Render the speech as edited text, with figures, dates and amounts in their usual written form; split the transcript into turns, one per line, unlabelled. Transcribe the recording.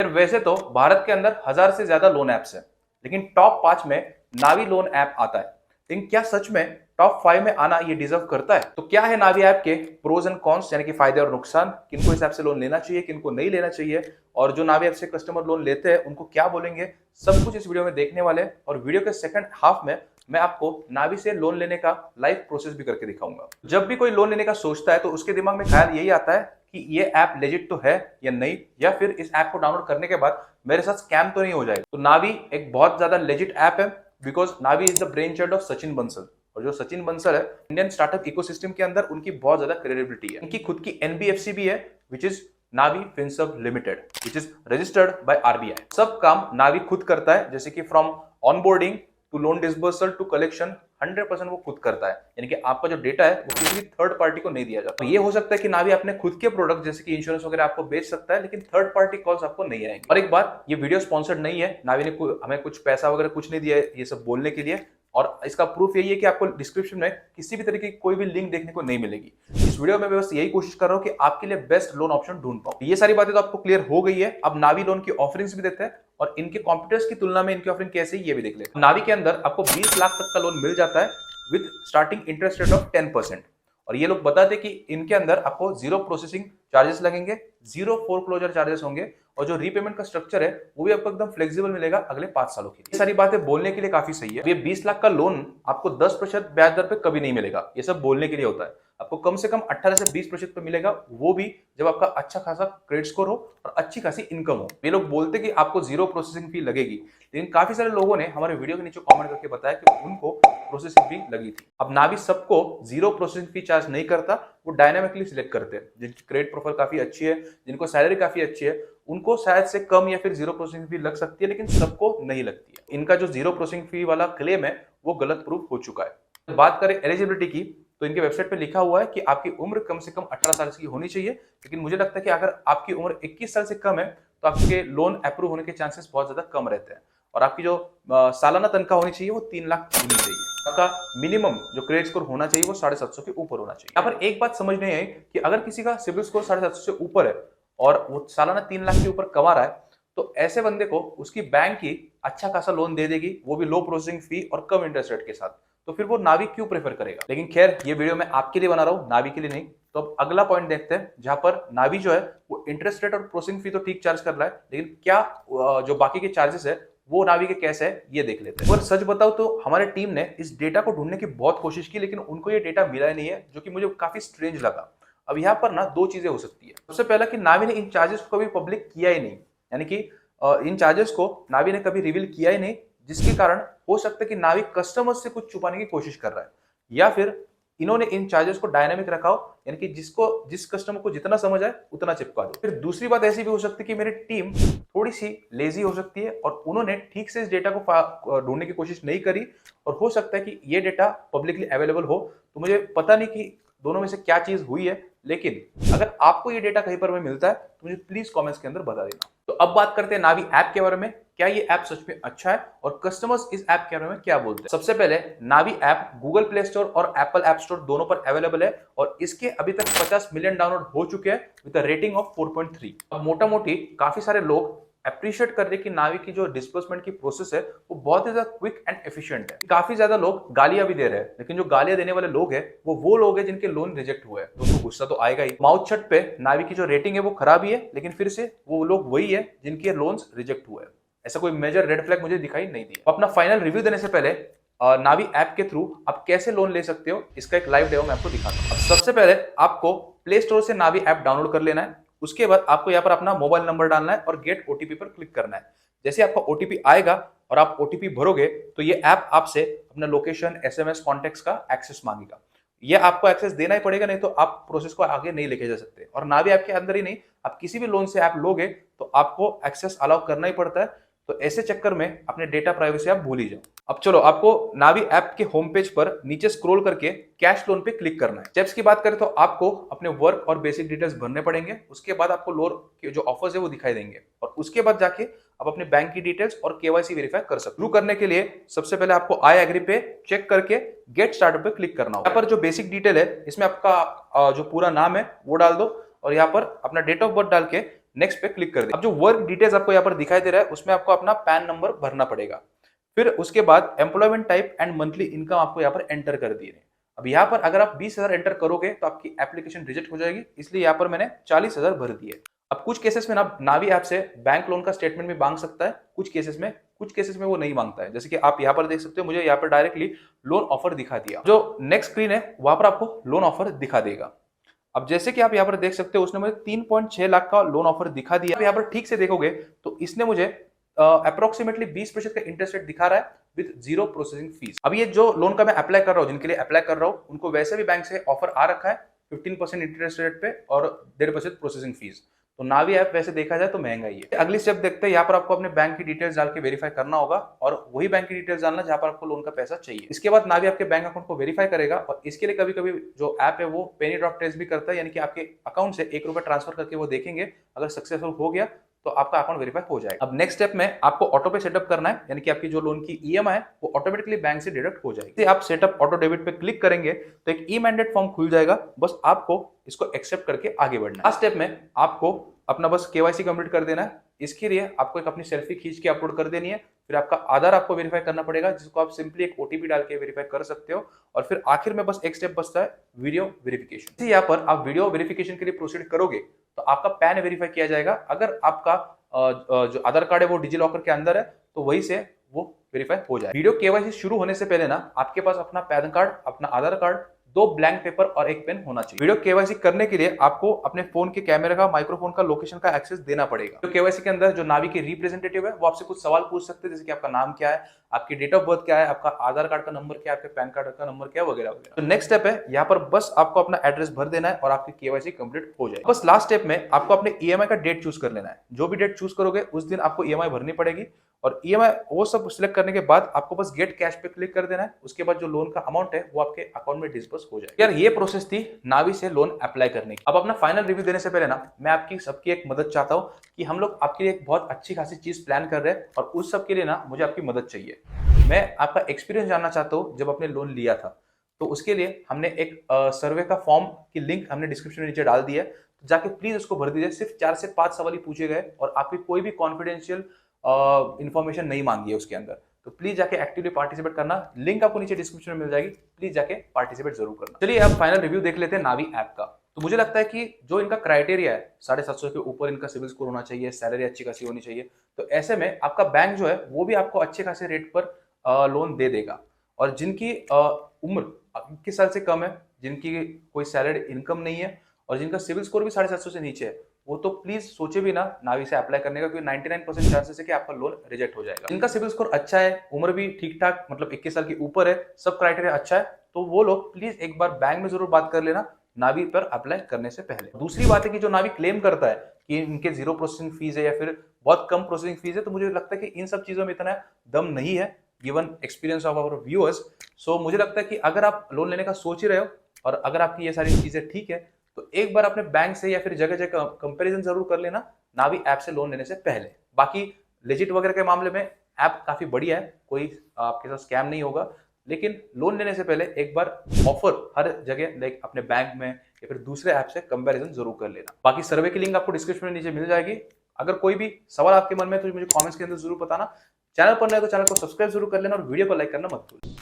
Friend वैसे तो भारत के अंदर 1000 से ज्यादा लोन ऐप्स हैं, लेकिन टॉप 5 में नावी लोन ऐप आता है। लेकिन क्या सच में टॉप 5 में आना ये डिजर्व करता है? तो क्या है नावी ऐप के प्रोज एंड कॉन्स, यानी कि फायदे और नुकसान, किनको इस ऐप से लोन लेना चाहिए, किनको नहीं लेना चाहिए, और जो नावी ऐप से कस्टमर लोन लेते हैं उनको क्या बोलेंगे, सब कुछ इस वीडियो में देखने वाले हैं। और वीडियो के सेकंड हाफ में मैं आपको नावी से लोन लेने का लाइव प्रोसेस भी करके दिखाऊंगा। जब भी कोई लोन लेने का सोचता है तो उसके दिमाग में ख्याल यही आता है कि ये ऐप लेजिट तो है या नहीं, या फिर इस ऐप को डाउनलोड करने के बाद मेरे साथ स्कैम तो नहीं हो जाएगा। तो नावी एक बहुत ज्यादा लेजिट ऐप है, because Navi is the brain child of Sachin Bansal. और जो सचिन बंसल है, इंडियन स्टार्टअप इकोसिस्टम के अंदर उनकी बहुत ज्यादा क्रेडिबिलिटी है। इनकी खुद की एनबीएफसी भी है, which is Navi Finserv limited, which is registered by RBI. सब काम नावी खुद करता है, जैसे कि from onboarding to loan disbursal to collection 100% वो खुद करता है। यानी कि आपका जो डेटा है वो किसी भी थर्ड पार्टी को नहीं दिया जाता। ये हो सकता है कि नावी अपने खुद के प्रोडक्ट जैसे कि इंश्योरेंस वगैरह आपको बेच सकता है, लेकिन थर्ड पार्टी कॉल्स आपको नहीं आएंगे। और एक बात, ये वीडियो स्पॉन्सर्ड नहीं है, नावी ने हमें कुछ पैसा वगैरह कुछ नहीं दिया है ये सब बोलने के लिए। और इसका प्रूफ यही है कि आपको डिस्क्रिप्शन में किसी भी तरीके की कोई भी लिंक देखने को नहीं मिलेगी। इस वीडियो में मैं बस यही कोशिश कर रहा हूं कि आपके लिए बेस्ट लोन ऑप्शन ढूंढ पाऊं। ये सारी बातें तो आपको क्लियर हो गई है। अब नावी लोन की ऑफरिंग्स भी देते हैं और इनके कॉम्पिटिटर्स की तुलना में इनकी ऑफरिंग कैसे है ये भी देख लेते हैं। नावी के अंदर आपको 20 लाख तक का लोन मिल जाता है with starting interest rate of 10%। और ये लोग बताते हैं कि इनके अंदर आपको जीरो प्रोसेसिंग चार्जेस लगेंगे, जीरो फोरक्लोजर चार्जेस होंगे, और जो रीपेमेंट का स्ट्रक्चर है वो भी आपको एकदम फ्लेक्सिबल मिलेगा अगले 5 सालों के लिए। ये सारी बातें बोलने के लिए काफी सही है। ये 20 लाख का लोन आपको 10% ब्याज दर पे कभी नहीं मिलेगा, ये सब बोलने के लिए होता है। आपको कम से कम 18 से 20% पे मिलेगा, वो भी जब आपका अच्छा खासा क्रेडिट स्कोर हो और अच्छी खासी इनकम हो। ये लोग बोलते हैं कि आपको जीरो प्रोसेसिंग फी लगेगी, लेकिन काफी सारे लोगों ने हमारे वीडियो के नीचे कमेंट करके बताया कि उनको प्रोसेसिंग फी लगी थी। अब नावी सबको जीरो प्रोसेसिंग फी चार्ज नहीं करता, वो डायनामिकली सिलेक्ट करते हैं। जिनकी क्रेडिट प्रोफाइल काफी अच्छी है, जिनको सैलरी काफी अच्छी है, उनको शायद से कम या फिर जीरो प्रोसेसिंग फी लग सकती है, लेकिन सबको नहीं लगती है। इनका जो जीरो प्रोसेसिंग फी वाला क्लेम है वो गलत प्रूफ हो चुका है। बात करें एलिजिबिलिटी की, तो इनके वेबसाइट पे लिखा हुआ है कि आपकी उम्र कम से कम 18 साल की होनी चाहिए, लेकिन मुझे लगता है कि अगर आपकी उम्र 21 साल से कम है तो आपके लोन अप्रूव होने के चांसेस बहुत ज्यादा कम रहते हैं। और आपकी जो सालाना तनख्वाह होनी चाहिए वो 3 लाख होनी चाहिए। आपका मिनिमम जो क्रेडिट स्कोर होना चाहिए वो 750 के ऊपर होना चाहिए। यहाँ पर एक बात समझनी है कि अगर किसी का सिबिल स्कोर 750 से ऊपर है और वो सालाना 3 लाख के ऊपर कमा रहा है, तो ऐसे बंदे को उसकी बैंक ही अच्छा खासा लोन दे देगी, वो भी लो प्रोसेसिंग फी और कम इंटरेस्ट रेट के साथ। तो फिर वो नावी क्यों प्रेफर करेगा? लेकिन खैर, ये वीडियो मैं आपके लिए बना रहा हूँ, नावी के लिए नहीं। तो अब अगला पॉइंट देखते हैं, जहां पर नावी जो है वो इंटरेस्ट रेट और प्रोसेसिंग फी तो ठीक चार्ज कर रहा है, लेकिन क्या जो बाकी के चार्जेस है वो नावी के कैसे है ये देख लेते हैं। और सच बताओ तो हमारे टीम ने इस डेटा को ढूंढने की बहुत कोशिश की, लेकिन उनको ये डेटा मिला ही नहीं है, जो कि मुझे काफी स्ट्रेंज लगा। अब यहाँ पर ना दो चीजें हो सकती है। सबसे पहला कि नावी ने इन चार्जेस को कभी पब्लिक किया ही नहीं, यानी कि इन चार्जेस को नावी ने कभी रिवील किया ही नहीं, जिसके कारण हो सकता है कि नावी कस्टमर्स से कुछ छुपाने की कोशिश कर रहा है, या फिर इन्होंने इन चार्जेस को डायनामिक रखा हो, यानी कि जिस कस्टमर को जितना समझ आए उतना चिपका दो। फिर दूसरी बात ऐसी भी हो सकती है कि मेरी टीम थोड़ी सी लेजी हो सकती है और उन्होंने ठीक से इस डेटा को ढूंढने की कोशिश नहीं करी, और हो सकता है कि ये डेटा पब्लिकली अवेलेबल हो। तो मुझे पता नहीं कि दोनों में से क्या चीज हुई है, लेकिन अगर आपको ये डेटा कहीं पर में मिलता है तो मुझे प्लीज कमेंट्स के अंदर बता देना। तो अब बात करते हैं नावी ऐप के बारे में। क्या ये ऐप सच में अच्छा है और कस्टमर्स इस ऐप के बारे में क्या बोलते हैं? सबसे पहले, नावी ऐप गूगल प्ले स्टोर और एप्पल ऐप स्टोर दोनों पर अवेलेबल है, और इसके अभी तक 50 मिलियन डाउनलोड हो चुके हैं विद अ रेटिंग ऑफ 4.3। अब मोटा मोटी काफी सारे लोग अप्रिशिएट कर रहे हैं कि नावी की जो डिस्बर्समेंट की प्रोसेस है वो बहुत ही ज्यादा क्विक एंड एफिशिएंट है। काफी ज्यादा लोग गालियां भी दे रहे हैं, लेकिन जो गालियां देने वाले लोग हैं वो लोग हैं जिनके लोन रिजेक्ट हुए हैं, तो उनको गुस्सा तो आएगा ही। माउथ छट पे नावी की जो रेटिंग है वो खराब ही है, लेकिन फिर से वो लोग वही है जिनके लोन्स रिजेक्ट हुए हैं। ऐसा कोई मेजर रेड फ्लैग मुझे दिखाई नहीं दिया। अपना फाइनल रिव्यू देने से पहले नावी ऐप के थ्रू आप कैसे लोन ले सकते हो इसका एक लाइव डेमो मैं आपको दिखाता हूं। सबसे पहले आपको प्ले स्टोर से नावी ऐप डाउनलोड कर लेना है। उसके बाद आपको यहाँ पर अपना मोबाइल नंबर डालना है और गेट ओटीपी पर क्लिक करना है। जैसे आपका ओटीपी आएगा और आप ओटीपी भरोगे तो ये ऐप आपसे अपना लोकेशन, एसएमएस, कॉन्टेक्ट्स का एक्सेस मांगेगा। ये आपको एक्सेस देना ही पड़ेगा, नहीं तो आप प्रोसेस को आगे नहीं लेके जा सकते। और नावी ऐप के अंदर ही नहीं, आप किसी भी लोन से ऐप लोगे तो आपको एक्सेस अलाउ करना ही पड़ता है। तो ऐसे चक्कर में अपने डेटा प्राइवेसी आप भूल ही जाओ। अब चलो, आपको नावी ऐप के होम पेज पर नीचे स्क्रॉल करके कैश लोन पे क्लिक करना है। स्टेप्स की बात करें तो आपको अपने वर्क और बेसिक डिटेल्स भरने पड़ेंगे। उसके बाद आपको लोन के जो ऑफर्स है वो दिखाई देंगे, और उसके बाद जाके आप अपने बैंक की डिटेल्स और केवाईसी वेरीफाई कर सकते। शुरू करने के लिए सबसे पहले आपको आई एग्री पे चेक करके गेट स्टार्टअप पे क्लिक करना होगा। यहाँ पर जो बेसिक डिटेल है इसमें आपका जो पूरा नाम है वो डाल दो, और यहाँ पर अपना डेट ऑफ बर्थ डाल के नेक्स्ट पे क्लिक कर दें। अब जो वर्क डिटेल्स आपको यहाँ पर दिखाई दे रहा है उसमें आपको अपना पैन नंबर भरना पड़ेगा। फिर उसके बाद employment type and monthly income आपको यहाँ पर एंटर कर दिए। अब यहाँ पर अगर आप 20,000 एंटर करोगे तो आपकी एप्लीकेशन रिजेक्ट हो जाएगी, इसलिए यहाँ पर मैंने 40,000 भर दिए। अब कुछ केसेस में ना नावी ऐप से बैंक लोन का स्टेटमेंट भी मांग सकता है, कुछ केसेस में वो नहीं मांगता है। जैसे कि आप यहाँ पर देख सकते हो, मुझे यहाँ पर डायरेक्टली लोन ऑफर दिखा दिया। जो नेक्स्ट स्क्रीन है वहां पर आपको लोन ऑफर दिखा देगा। अब जैसे कि आप यहाँ पर देख सकते हो, उसने मुझे 3.6 लाख का लोन ऑफर दिखा दिया। आप यहाँ पर ठीक से देखोगे तो इसने मुझे अप्रोक्सीमेटली 20% का इंटरेस्ट रेट दिखा रहा है विद 0 प्रोसेसिंग फीस। अब ये जो लोन का मैं अप्लाई कर रहा हूँ, जिनके लिए अप्लाई कर रहा हूँ, उनको वैसे भी बैंक से ऑफर आ रखा है 15% इंटरेस्ट रेट पे और 1.5% प्रोसेसिंग फीस। तो नावी ऐप वैसे देखा जाए तो महंगा ही है। अगली स्टेप देखते हैं। यहाँ पर आपको अपने बैंक की डिटेल्स डाल के वेरीफाई करना होगा और वही बैंक की डिटेल्स डालना जहां पर आपको लोन का पैसा चाहिए। इसके बाद नावी आपके बैंक अकाउंट को वेरीफाई करेगा और इसके लिए कभी कभी जो ऐप है वो पेनी ड्रॉप टेस्ट भी करता है, यानी कि आपके अकाउंट से ₹1 ट्रांसफर करके वो देखेंगे, अगर सक्सेसफुल हो गया तो आपका अकाउंट वेरीफाई हो जाएगा। अब नेक्स्ट स्टेप में आपको ऑटो पे सेटअप करना है, यानी कि आपकी जो लोन की ईएमआई है वो ऑटोमेटिकली बैंक से डिडक्ट हो जाएगी। आप सेटअप ऑटो डेबिट पे क्लिक करेंगे तो एक ई मैंडेट फॉर्म खुल जाएगा, बस आपको इसको एक्सेप्ट करके आगे बढ़ना है। लास्ट स्टेप में आपको अपना बस केवाईसी कंप्लीट कर देना है। इसके लिए आपको एक अपनी सेल्फी खींच के अपलोड कर देनी है। फिर आपका आधार आपको वेरीफाई करना पड़ेगा, जिसको आप सिंपली एक ओटीपी डाल के वेरीफाई कर सकते हो। और फिर आखिर में बस एक स्टेप बचता है, वीडियो वेरिफिकेशन। यहाँ पर आप वीडियो वेरिफिकेशन के लिए प्रोसीड करोगे तो आपका पैन वेरीफाई किया जाएगा। अगर आपका जो आधार कार्ड है वो डिजी लॉकर के अंदर है तो वही से वो वेरीफाई हो जाए। वीडियो केवाईसी शुरू होने से पहले ना आपके पास अपना पैन कार्ड, अपना आधार कार्ड, 2 ब्लैंक पेपर और एक पेन होना चाहिए। वीडियो केवाईसी करने के लिए आपको अपने फोन के कैमरे का, माइक्रोफोन का, लोकेशन का एक्सेस देना पड़ेगा। तो केवाईसी के अंदर जो नावी के रिप्रेजेंटेटिव है वो आपसे कुछ सवाल पूछ सकते हैं, जैसे कि आपका नाम क्या है, आपकी डेट ऑफ बर्थ क्या है, आपका आधार कार्ड का नंबर क्या है, आपके पैन कार्ड का नंबर क्या है, वगैरह वगैरह। तो नेक्स्ट स्टेप है, यहाँ पर बस आपको अपना एड्रेस भर देना है और आपकी केवाईसी कंप्लीट हो जाएगी। बस लास्ट स्टेप में आपको अपने ईएमआई का डेट चूज कर लेना है। जो भी डेट चूज करोगे उस दिन आपको ईएमआई भरनी पड़ेगी और ईएमआई वो सब सिलेक्ट करने के बाद आपको बस गेट कैश पे क्लिक कर देना है। उसके बाद जो लोन का अमाउंट है वो आपके अकाउंट में डिस्बर्स हो जाएगा। यार ये प्रोसेस थी नावी से लोन अप्लाई करने की। अब अपना फाइनल रिव्यू देने से पहले ना मैं आपकी सबकी एक मदद चाहता हूँ कि हम लोग आपके लिए एक बहुत अच्छी खासी चीज प्लान कर रहे हैं और उस सब के लिए ना मुझे आपकी मदद चाहिए। मैं आपका एक्सपीरियंस जानना चाहता हूँ जब आपने लोन लिया था। तो उसके लिए हमने एक सर्वे का फॉर्म की लिंक हमने डिस्क्रिप्शन में नीचे डाल दी है, तो जाके प्लीज उसको भर दीजिए। सिर्फ 4 से 5 सवाल ही पूछे गए और आपकी कोई भी कॉन्फिडेंशियल इंफॉर्मेशन नहीं मांगी है उसके अंदर। तो प्लीज जाके एक्टिवली पार्टिसिपेट करना। लिंक आपको नीचे डिस्क्रिप्शन में मिल जाएगी, प्लीज जाके पार्टिसिपेट जरूर करना। चलिए अब फाइनल रिव्यू देख लेते हैं नावी ऐप का। तो मुझे लगता है कि जो इनका क्राइटेरिया है 750 के ऊपर इनका सिविल स्कोर होना चाहिए, सैलरी अच्छी खासी होनी चाहिए। तो ऐसे में आपका बैंक जो है वो भी आपको अच्छे खासे रेट पर लोन दे देगा। और जिनकी उम्र 21 साल से कम है, जिनकी कोई सैलरी इनकम नहीं है और जिनका सिविल स्कोर भी 750 से नीचे है, वो तो प्लीज सोचे भी ना नावी से अप्लाई करने का, क्योंकि 99% चांसेस है कि आपका लोन रिजेक्ट हो जाएगा। जिनका सिविल स्कोर अच्छा है, उम्र भी ठीक ठाक मतलब 21 साल के ऊपर है, सब क्राइटेरिया अच्छा है, तो वो लोग प्लीज एक बार बैंक में जरूर बात कर लेना नावी पर अप्लाई करने से पहले। दूसरी बात है कि जो नावी क्लेम करता है कि इनके 0 प्रोसेसिंग फीस है या फिर बहुत कम प्रोसेसिंग फीस है, तो मुझे लगता है कि इन सब चीजों में इतना दम नहीं है, given experience of our viewers. So मुझे लगता है कि अगर आप लोन लेने का सोच ही रहे हो और अगर आपकी ये सारी चीजें ठीक है, तो एक बार अपने बैंक से या फिर जगह जगह कंपैरिजन जरूर कर लेना नावी ऐप से लोन लेने से पहले। बाकी लेजिट वगैरह के मामले में ऐप काफी बढ़िया है, कोई आपके साथ स्कैम नहीं होगा, लेकिन लोन लेने से पहले एक बार ऑफर हर जगह लाइक अपने बैंक में या फिर दूसरे ऐप से कंपैरिजन जरूर कर लेना। बाकी सर्वे की लिंक आपको डिस्क्रिप्शन में नीचे मिल जाएगी। अगर कोई भी सवाल आपके मन में है तो मुझे कमेंट्स के अंदर जरूर बताना। चैनल पर नए तो चैनल को सब्सक्राइब जरूर कर लेना और वीडियो को लाइक करना मत भूलना।